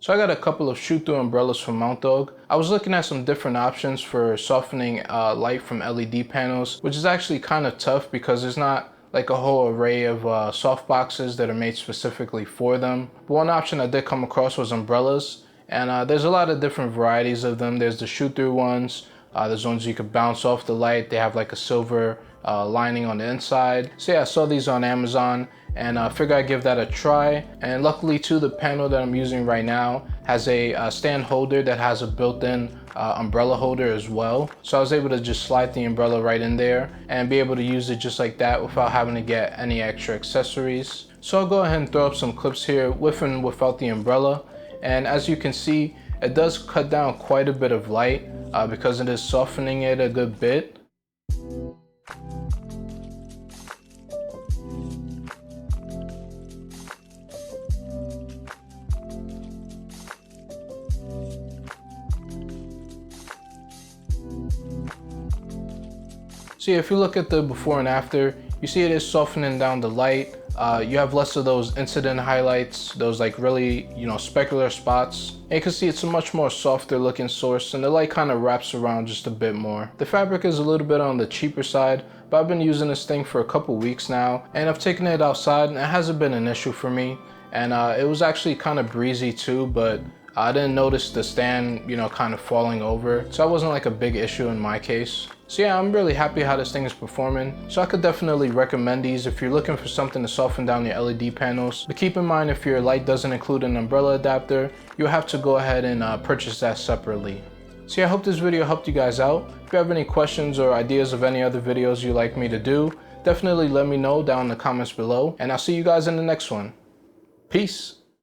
So I got a couple of shoot-through umbrellas from MountDog. I was looking at some different options for softening light from LED panels, which is actually kind of tough because there's not like a whole array of soft boxes that are made specifically for them. But one option I did come across was umbrellas, and there's a lot of different varieties of them. There's the shoot-through ones, there's ones you could bounce off the light. They have like a silver lining on the inside. So yeah, I saw these on Amazon and figured I'd give that a try. And luckily too, the panel that I'm using right now has a stand holder that has a built-in umbrella holder as well. So I was able to just slide the umbrella right in there and be able to use it just like that without having to get any extra accessories. So I'll go ahead and throw up some clips here with and without the umbrella. And as you can see, it does cut down quite a bit of light because it is softening it a good bit. So yeah, if you look at the before and after, you see it is softening down the light. You have less of those incident highlights, those like really, specular spots. And you can see it's a much more softer looking source, and the light kind of wraps around just a bit more. The fabric is a little bit on the cheaper side, but I've been using this thing for a couple weeks now, and I've taken it outside and it hasn't been an issue for me. And it was actually kind of breezy too, but I didn't notice the stand, kind of falling over. So that wasn't like a big issue in my case. So yeah, I'm really happy how this thing is performing. So I could definitely recommend these if you're looking for something to soften down your LED panels. But keep in mind, if your light doesn't include an umbrella adapter, you'll have to go ahead and purchase that separately. So yeah, I hope this video helped you guys out. If you have any questions or ideas of any other videos you'd like me to do, definitely let me know down in the comments below. And I'll see you guys in the next one. Peace.